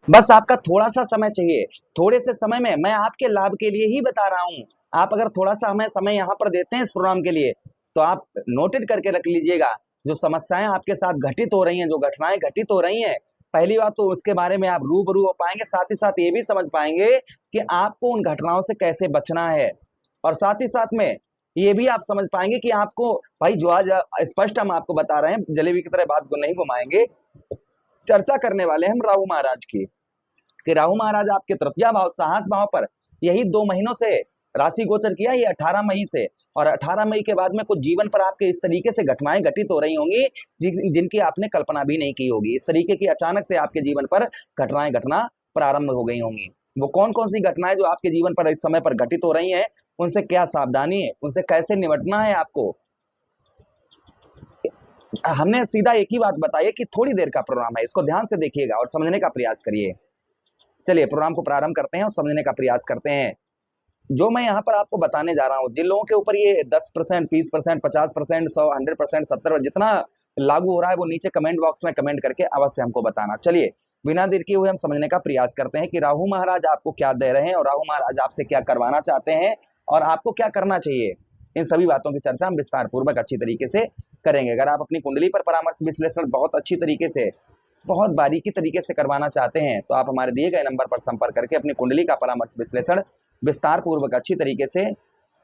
बस आपका थोड़ा सा समय चाहिए। थोड़े से समय में मैं आपके लाभ के लिए ही बता रहा हूँ। आप अगर थोड़ा सा हमें समय यहाँ पर देते हैं इस प्रोग्राम के लिए, तो आप नोटेड करके रख लीजिएगा, जो समस्याएं आपके साथ घटित हो रही हैं, जो घटनाएं घटित हो रही हैं, पहली बात तो उसके बारे में आप रूबरू हो पाएंगे, साथ ही साथ ये भी समझ पाएंगे कि आपको उन घटनाओं से कैसे बचना है। और साथ ही साथ में ये भी आप समझ पाएंगे कि आपको, भाई जो आज स्पष्ट हम आपको बता रहे हैं, जलेबी की तरह बात को नहीं घुमाएंगे। चर्चा करने वाले हम राहु महाराज की, कि राहु महाराज आपके तृतीय भाव साहस भाव पर यही 2 महीनों से राशि गोचर किया, ये 18 मई से, और 18 मई के बाद में कुछ जीवन पर आपके इस तरीके से घटनाएं घटित हो रही होंगी जिनकी आपने कल्पना भी नहीं की होगी। इस तरीके की अचानक से आपके जीवन पर घटनाएं घटना प्रारंभ हो गई होंगी। वो कौन कौन सी घटनाएं जो आपके जीवन पर इस समय पर घटित हो रही हैं, उनसे क्या सावधानी है, उनसे कैसे निपटना है आपको, हमने सीधा एक ही बात बताई है कि थोड़ी देर का प्रोग्राम है, इसको ध्यान से देखिएगा और समझने का प्रयास करिए। चलिए प्रोग्राम को प्रारंभ करते हैं और समझने का प्रयास करते हैं। जो मैं यहाँ पर आपको बताने जा रहा हूँ, जिन लोगों के ऊपर ये 10%, 20%, 50%, 100, 100%, 70%, जितना लागू हो रहा है, वो नीचे कमेंट बॉक्स में कमेंट करके अवश्य हमको बताना। चलिए बिना देर किए हुए हम समझने का प्रयास करते हैं कि राहु महाराज आपको क्या दे रहे हैं और राहु महाराज आपसे क्या करवाना चाहते हैं और आपको क्या करना चाहिए। इन सभी बातों की चर्चा हम विस्तार पूर्वक अच्छी तरीके से करेंगे। अगर आप अपनी कुंडली पर परामर्श विश्लेषण बहुत अच्छी तरीके से, बहुत बारीकी तरीके से करवाना चाहते हैं, तो आप हमारे दिए गए नंबर पर संपर्क करके अपनी कुंडली का परामर्श विश्लेषण विस्तार पूर्वक अच्छी तरीके से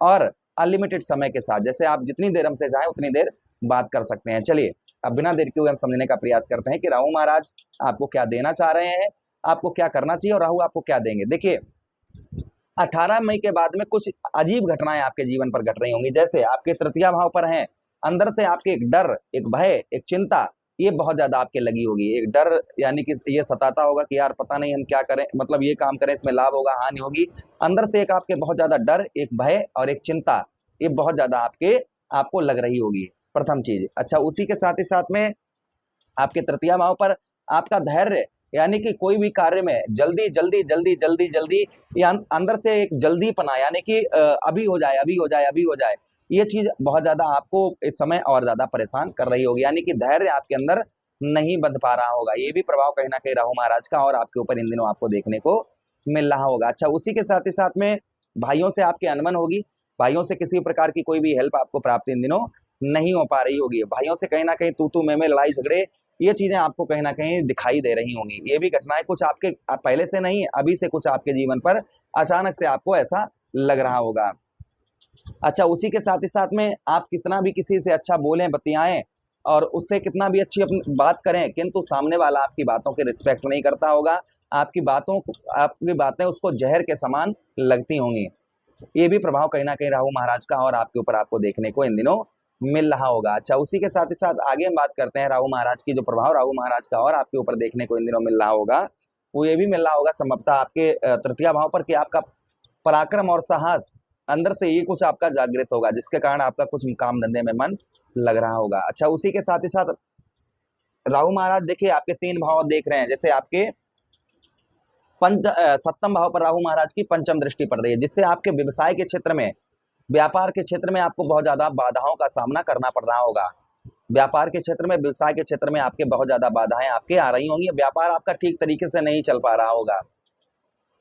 और अनलिमिटेड समय के साथ, जैसे आप जितनी देर हमसे चाहें उतनी देर बात कर सकते हैं। चलिए अब बिना देर के हुए हम समझने का प्रयास करते हैं कि राहु महाराज आपको क्या देना चाह रहे हैं, आपको क्या करना चाहिए और राहु आपको क्या देंगे। देखिए 18 मई के बाद में कुछ अजीब घटनाएं आपके जीवन पर घट रही होंगी। जैसे आपके तृतीय भाव पर हैं, अंदर से आपके एक डर, एक भय, एक चिंता, ये बहुत ज्यादा आपके लगी होगी। एक डर यानी कि ये सताता होगा कि यार पता नहीं हम क्या करें, मतलब ये काम करें इसमें लाभ होगा हानि होगी। अंदर से एक आपके बहुत ज्यादा डर, एक भय और एक चिंता, ये बहुत ज्यादा आपको लग रही होगी, प्रथम चीज। अच्छा, उसी के साथ ही साथ में आपके तृतीय भाव पर आपका धैर्य, यानी कि कोई भी कार्य में जल्दी जल्दी जल्दी जल्दी जल्दी, या अंदर से एक जल्दी पना, यानी कि अभी हो जाए अभी हो जाए अभी हो जाए, ये चीज बहुत ज्यादा आपको इस समय और ज्यादा परेशान कर रही होगी। यानी कि धैर्य आपके अंदर नहीं बंध पा रहा होगा। ये भी प्रभाव कहीं ना कहीं राहु महाराज का और आपके ऊपर इन दिनों आपको देखने को मिल रहा होगा। अच्छा, उसी के साथ ही साथ में भाइयों से आपकी अनबन होगी। भाइयों से किसी प्रकार की कोई भी हेल्प आपको प्राप्त इन दिनों नहीं हो पा रही होगी। भाइयों से कहीं ना कहीं तू में लड़ाई झगड़े, ये चीजें आपको कहीं ना कहीं दिखाई दे रही होंगी। ये भी घटनाएं कुछ आपके पहले से नहीं, अभी से कुछ आपके जीवन पर अचानक से आपको ऐसा लग रहा होगा। अच्छा, उसी के साथ ही साथ में आप कितना भी किसी से अच्छा बोलें बतियाएं और उससे कितना भी अच्छी अपनी बात करें, किंतु सामने वाला आपकी बातों की रिस्पेक्ट नहीं करता होगा। आपकी बातें उसको जहर के समान लगती होंगी। ये भी प्रभाव कहीं ना कहीं राहु महाराज का और आपके ऊपर आपको देखने को इन दिनों मिल रहा होगा। अच्छा, उसी के साथ ही साथ आगे हम बात करते हैं राहु महाराज की, जो प्रभाव राहु महाराज का और आपके ऊपर देखने को इन दिनों मिल रहा होगा, वो ये भी मिल रहा होगा संभवतः आपके तृतीय भाव पर, कि आपका पराक्रम और साहस अंदर से ये कुछ आपका जागृत होगा, जिसके कारण आपका कुछ काम धंधे में मन लग रहा होगा। अच्छा, उसी के साथ ही साथ राहु महाराज देखिए आपके 3 भाव देख रहे हैं। जैसे आपके सप्तम भाव पर राहु महाराज की पंचम दृष्टि पड़ रही है, जिससे आपके व्यवसाय के क्षेत्र में, व्यापार के क्षेत्र में आपको बहुत ज्यादा बाधाओं का सामना करना पड़ रहा होगा। व्यापार के क्षेत्र में, व्यवसाय के क्षेत्र में आपके बहुत ज्यादा बाधाएं आपके आ रही होंगी। व्यापार आपका ठीक तरीके से नहीं चल पा रहा होगा,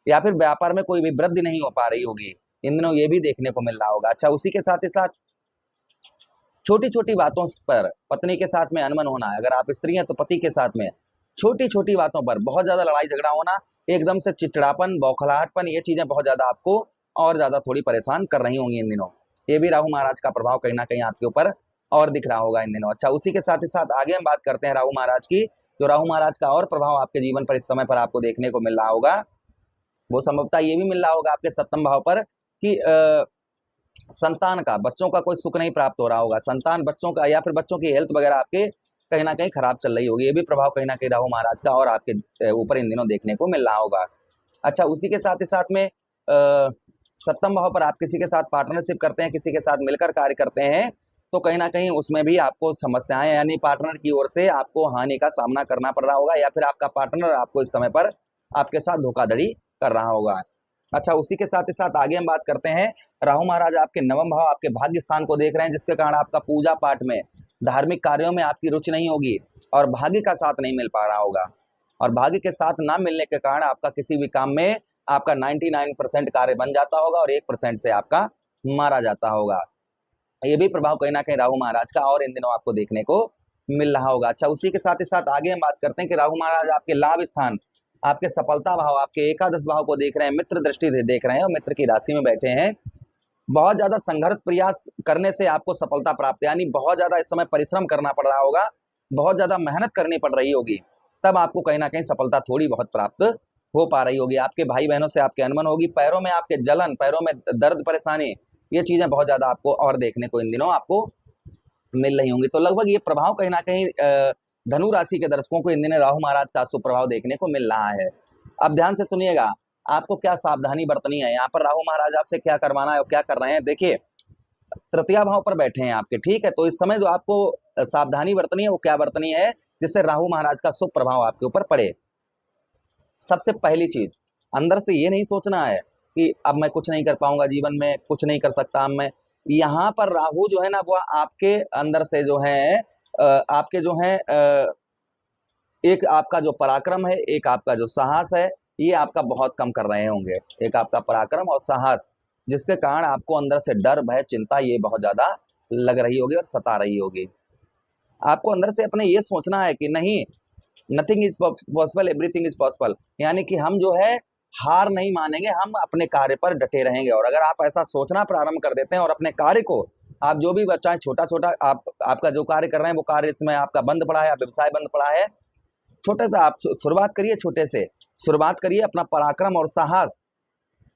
या फिर व्यापार में कोई भी वृद्धि नहीं हो पा रही होगी। इन दिनों ये भी देखने को मिल रहा होगा। अच्छा, उसी के साथ ही साथ छोटी छोटी बातों पर पत्नी के साथ में अनबन होना है। अगर आप स्त्री हैं तो पति के साथ में छोटी छोटी बातों पर बहुत ज्यादा लड़ाई झगड़ा होना, एकदम से चिड़चिड़ापन, बौखलाहटपन, ये चीजें बहुत ज्यादा आपको और ज्यादा थोड़ी परेशान कर रही होंगी इन दिनों। ये भी राहु महाराज का प्रभाव कहीं ना कहीं आपके ऊपर और दिख रहा होगा इन दिनों। अच्छा, उसी के साथ ही साथ आगे हम बात करते हैं राहु महाराज की। जो राहु महाराज का और प्रभाव आपके जीवन पर इस समय पर आपको देखने को मिल रहा होगा, वो संभवतः ये भी मिल रहा होगा आपके सप्तम भाव पर कि संतान का, बच्चों का कोई सुख नहीं प्राप्त हो रहा होगा। संतान, बच्चों का, या फिर बच्चों की हेल्थ वगैरह आपके कहीं ना कहीं खराब चल रही होगी। ये भी प्रभाव कहीं ना कहीं राहु महाराज का और आपके ऊपर इन दिनों देखने को मिल रहा होगा। अच्छा, उसी के साथ ही साथ में सप्तम भाव पर आप किसी के साथ पार्टनरशिप करते हैं, किसी के साथ मिलकर कार्य करते हैं, तो कहीं ना कहीं उसमें भी आपको समस्याएं, यानी पार्टनर की ओर से आपको हानि का सामना करना पड़ रहा होगा, या फिर आपका पार्टनर आपको इस समय पर आपके साथ धोखाधड़ी कर रहा होगा। अच्छा, उसी के साथ ही साथ आगे हम बात करते हैं, राहु महाराज आपके नवम भाव, आपके भाग्य स्थान को देख रहे हैं, जिसके कारण आपका पूजा पाठ में, धार्मिक कार्यों में आपकी रुचि नहीं होगी और भाग्य का साथ नहीं मिल पा रहा होगा। और भाग्य के साथ ना मिलने के कारण आपका किसी भी काम में आपका 99% कार्य बन जाता होगा और 1% से आपका मारा जाता होगा। ये भी प्रभाव कहीं ना कहीं राहु महाराज का और इन दिनों आपको देखने को मिल रहा होगा। अच्छा, उसी के साथ ही साथ आगे हम बात करते हैं कि राहु महाराज आपके लाभ स्थान, आपके सफलता भाव, आपके एकादश भाव को देख रहे हैं, मित्र दृष्टि देख रहे हैं और मित्र की राशि में बैठे हैं। बहुत ज्यादा संघर्ष प्रयास करने से आपको सफलता प्राप्त, यानी बहुत ज्यादा इस समय परिश्रम करना पड़ रहा होगा, बहुत ज्यादा मेहनत करनी पड़ रही होगी, तब आपको कहीं ना कहीं सफलता थोड़ी बहुत प्राप्त हो पा रही होगी। आपके भाई बहनों से आपके अनबन होगी, पैरों में आपके जलन, पैरों में दर्द परेशानी, ये चीजें बहुत ज्यादा आपको और देखने को इन दिनों आपको मिल रही होंगी। तो लगभग ये प्रभाव कहीं ना कहीं धनु राशि के दर्शकों को इन दिनों राहु महाराज का शुभ प्रभाव देखने को मिल रहा है। अब ध्यान से सुनिएगा, आपको क्या सावधानी बरतनी है। यहाँ पर राहु महाराज आपसे क्या करवाना है और क्या कर रहे हैं, देखिए तृतीय भाव पर बैठे हैं आपके, ठीक है। तो इस समय जो आपको सावधानी बरतनी है वो क्या बरतनी है, जिससे राहु महाराज का शुभ प्रभाव आपके ऊपर पड़े। सबसे पहली चीज, अंदर से ये नहीं सोचना है कि अब मैं कुछ नहीं कर पाऊंगा, जीवन में कुछ नहीं कर सकता अब मैं। यहाँ पर राहु जो है ना, वो आपके अंदर से जो है आपके जो है एक आपका जो पराक्रम है, एक आपका जो साहस है, ये आपका बहुत कम कर रहे होंगे। एक आपका पराक्रम और साहस, जिसके कारण आपको अंदर से डर, भय, चिंता ये बहुत ज्यादा लग रही होगी और सता रही होगी। आपको अंदर से अपने ये सोचना है कि नहीं, nothing is possible, everything is possible, यानी कि हम जो है हार नहीं मानेंगे, हम अपने कार्य पर डटे रहेंगे। और अगर आप ऐसा सोचना प्रारंभ कर देते हैं और अपने कार्य को आप जो भी चाहे छोटा छोटा आपका जो कार्य कर रहे हैं वो कार्य इसमें आपका बंद पड़ा है, आप व्यवसाय बंद पड़ा है, छोटे से आप शुरुआत करिए, छोटे से शुरुआत करिए। अपना पराक्रम और साहस,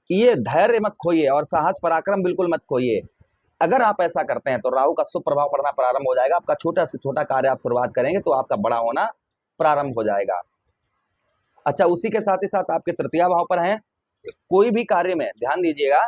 ये धैर्य मत खोइए और साहस पराक्रम बिल्कुल मत खोइए। अगर आप ऐसा करते हैं तो राहु का शुभ प्रभाव पड़ना प्रारंभ हो जाएगा। आपका छोटा से छोटा कार्य आप शुरुआत करेंगे तो आपका बड़ा होना प्रारंभ हो जाएगा। अच्छा, उसी के साथ ही साथ आपके तृतीय भाव पर हैं, कोई भी कार्य में ध्यान दीजिएगा,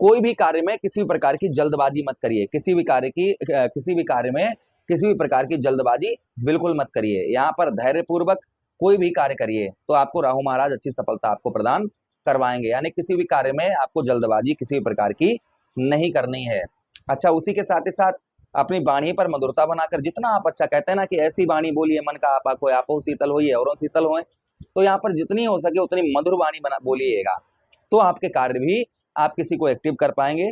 कोई भी कार्य में किसी भी प्रकार की जल्दबाजी मत करिए। किसी भी कार्य में किसी भी प्रकार की जल्दबाजी बिल्कुल मत करिए। यहाँ पर धैर्यपूर्वक कोई भी कार्य करिए तो आपको राहु महाराज अच्छी सफलता आपको प्रदान करवाएंगे। यानी किसी भी कार्य में आपको जल्दबाजी किसी भी प्रकार की नहीं करनी है। अच्छा, उसी के साथ ही साथ अपनी वाणी पर मधुरता बनाकर, जितना आप, अच्छा कहते हैं ना कि ऐसी वाणी बोलिए मन का आपा खोए, आपो शीतल होइए और शीतल होए, तो यहाँ पर जितनी हो सके उतनी मधुर वाणी बना बोलिएगा, तो आपके कार्य भी आप किसी को एक्टिव कर पाएंगे।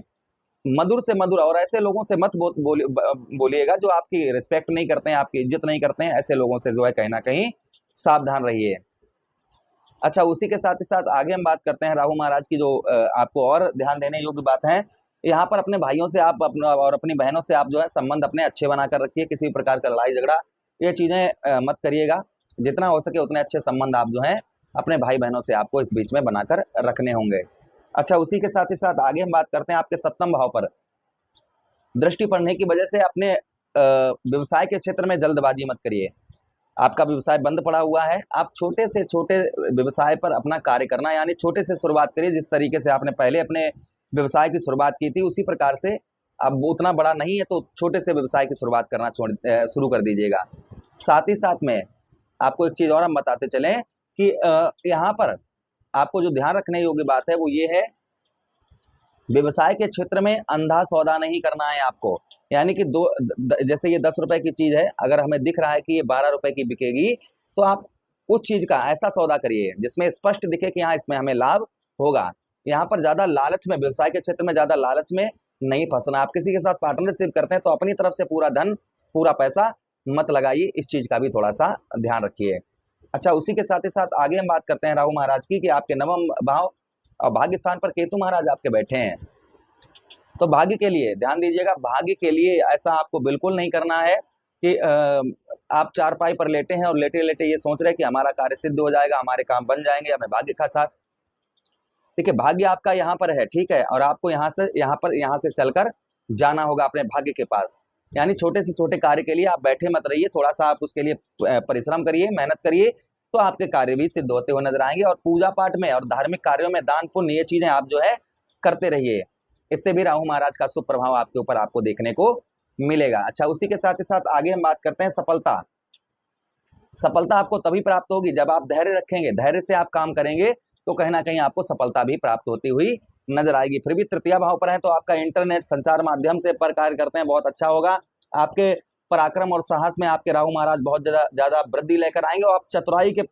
मधुर से मधुर, और ऐसे लोगों से मत बोलिएगा जो आपकी रिस्पेक्ट नहीं करते हैं, आपकी इज्जत नहीं करते हैं, ऐसे लोगों से जो है कहीं ना कहीं सावधान रहिए। अच्छा, उसी के साथ ही साथ आगे हम बात करते हैं राहु महाराज की, जो आपको और ध्यान देने योग्य बात है। यहाँ पर अपने भाइयों से आप और अपनी बहनों से आप जो है संबंध अपने अच्छे बनाकर रखिए। किसी भी प्रकार का लड़ाई झगड़ा ये चीजें मत करिएगा। जितना हो सके उतने अच्छे संबंध आप जो है अपने भाई बहनों से आपको इस बीच में बनाकर रखने होंगे। अच्छा, उसी के साथ ही साथ आगे हम बात करते हैं आपके सप्तम भाव पर दृष्टि पड़ने की वजह से अपने व्यवसाय के क्षेत्र में जल्दबाजी मत करिए। आपका व्यवसाय बंद पड़ा हुआ है, आप छोटे से छोटे व्यवसाय पर अपना कार्य करना, यानी छोटे से शुरुआत करिए। जिस तरीके से आपने पहले अपने व्यवसाय की शुरुआत की थी उसी प्रकार से, अब उतना बड़ा नहीं है तो छोटे से व्यवसाय की शुरुआत करना शुरू कर दीजिएगा। साथ ही साथ में आपको एक चीज और हम बताते चलें कि यहाँ पर आपको जो ध्यान रखने योग्य बात है वो ये है, व्यवसाय के क्षेत्र में अंधा सौदा नहीं करना है आपको। यानी कि जैसे ये 10 रुपए की चीज है, अगर हमें दिख रहा है कि ये 12 रुपए की बिकेगी, तो आप उस चीज का ऐसा सौदा करिए जिसमें स्पष्ट दिखे कि हाँ इसमें हमें लाभ होगा। यहाँ पर ज्यादा लालच में, व्यवसाय के क्षेत्र में ज्यादा लालच में नहीं फंसना। आप किसी के साथ पार्टनरशिप करते हैं तो अपनी तरफ से पूरा धन, पूरा पैसा मत लगाइए, इस चीज का भी थोड़ा सा ध्यान रखिए। अच्छा, उसी के साथ ही साथ आगे हम बात करते हैं राहु महाराज की, कि आपके नवम भाव और भाग्य स्थान पर केतु महाराज आपके बैठे हैं। तो भाग्य के लिए ध्यान दीजिएगा, भाग्य के लिए ऐसा आपको बिल्कुल नहीं करना है कि आप चारपाई पर लेटे हैं और लेटे लेटे ये सोच रहे हैं कि हमारा कार्य सिद्ध हो जाएगा, हमारे काम बन जाएंगे, हमें भाग्य का साथ। देखिए, भाग्य आपका यहाँ पर है, ठीक है, और आपको यहाँ से चलकर जाना होगा अपने भाग्य के पास। यानी छोटे से छोटे कार्य के लिए आप बैठे मत रहिए, थोड़ा सा आप उसके लिए परिश्रम करिए, मेहनत करिए, तो आपके कार्य भी सिद्ध होते हुए नजर आएंगे। और पूजा पाठ में और धार्मिक कार्यों में दान पुण्य ये चीजें आप जो है करते रहिए, इससे भी राहु महाराज का शुभ प्रभाव आपके ऊपर आपको देखने को मिलेगा। अच्छा, उसी के साथ ही साथ आगे हम बात करते हैं सफलता। सफलता आपको तभी प्राप्त होगी जब आप धैर्य रखेंगे, धैर्य से आप काम करेंगे तो कहीं ना कहीं आपको सफलता भी प्राप्त होती हुई नजर आएगी। फिर भी तृतीय भाव पर है तो आपका इंटरनेट संचार माध्यम से पर कार्य करते हैं, बहुत अच्छा होगा। आपके पराक्रम और साहस में आपके राहु महाराज बहुत ज्यादा वृद्धि लेकर आएंगे। और आप चतुराई के,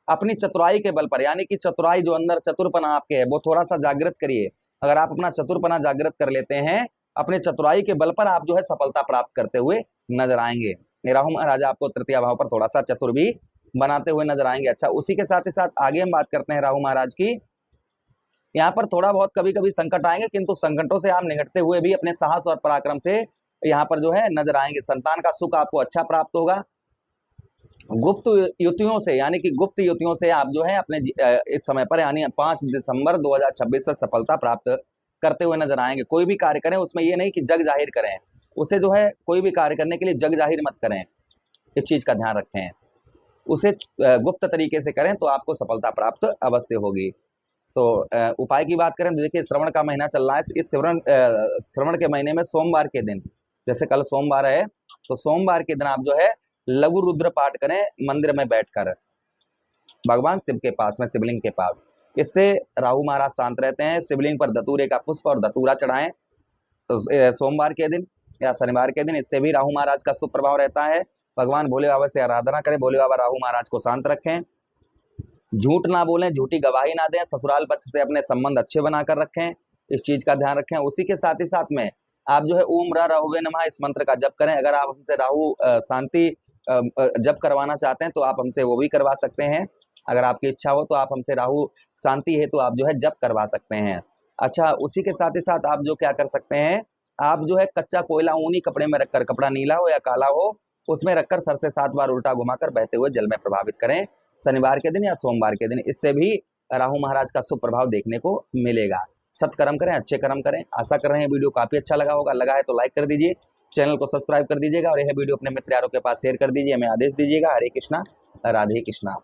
अपनी चतुराई के बल पर, यानी कि चतुराई जो अंदर चतुरपना आपके है वो थोड़ा सा जागृत करिए। अगर आप अपना चतुरपना जागृत कर लेते हैं, अपने चतुराई के बल पर आप जो है सफलता प्राप्त करते हुए नजर आएंगे। राहु महाराज आपको तृतीय भाव पर थोड़ा सा चतुर भी बनाते हुए नजर आएंगे। अच्छा, उसी के साथ ही साथ आगे हम बात करते हैं राहु महाराज की। यहाँ पर थोड़ा बहुत कभी कभी संकट आएंगे, किंतु संकटों से आप निकटते हुए भी अपने साहस और पराक्रम से यहाँ पर जो है नजर आएंगे। संतान का सुख आपको अच्छा प्राप्त होगा। गुप्त युतियों से, यानी कि गुप्त युतियों से आप जो है अपने इस समय पर, यानी 5 दिसंबर 2026 से सफलता प्राप्त करते हुए नजर आएंगे। कोई भी कार्य करें उसमें ये नहीं कि जग जाहिर करें, उसे जो है कोई भी कार्य करने के लिए जग जाहिर मत करें, इस चीज का ध्यान रखें। उसे गुप्त तरीके से करें तो आपको सफलता प्राप्त अवश्य होगी। तो उपाय की बात करें तो देखिए, श्रवण का महीना चल रहा है। इस श्रवण के महीने में सोमवार के दिन, जैसे कल सोमवार है तो सोमवार के दिन आप जो है लघु रुद्र पाठ करें मंदिर में बैठकर, भगवान शिव के पास में, शिवलिंग के पास। इससे राहु महाराज शांत रहते हैं। शिवलिंग पर धतूरे का पुष्प और धतूरा चढ़ाएं तो सोमवार के दिन या शनिवार के दिन, इससे भी राहु महाराज का शुभ प्रभाव रहता है। भगवान भोले बाबा से आराधना करें, भोले बाबा राहु महाराज को शांत रखें। झूठ ना बोलें, झूठी गवाही ना दें, ससुराल पक्ष से अपने संबंध अच्छे बनाकर रखें, इस चीज का ध्यान रखें। उसी के साथ ही साथ में आप जो है ओम राहुवे नमः इस मंत्र का जप करें। अगर आप हमसे राहु शांति जप करवाना चाहते हैं तो आप हमसे वो भी करवा सकते हैं। अगर आपकी इच्छा हो तो आप हमसे राहु शांति है तो आप जो है जप करवा सकते हैं। अच्छा, उसी के साथ ही साथ आप जो क्या कर सकते हैं, आप जो है कच्चा कोयला ऊनी कपड़े में रखकर, कपड़ा नीला हो या काला हो, उसमें रखकर सर से 7 बार उल्टा घुमाकर बहते हुए जल में प्रभावित करें शनिवार के दिन या सोमवार के दिन। इससे भी राहु महाराज का शुभ प्रभाव देखने को मिलेगा। सत्कर्म करें, अच्छे कर्म करें। आशा कर रहे हैं वीडियो काफी अच्छा लगा होगा। लगा है तो लाइक कर दीजिए, चैनल को सब्सक्राइब कर दीजिएगा और यह वीडियो अपने मित्र यारों के पास शेयर कर दीजिए। हमें आदेश दीजिएगा। हरे कृष्णा, राधे कृष्णा।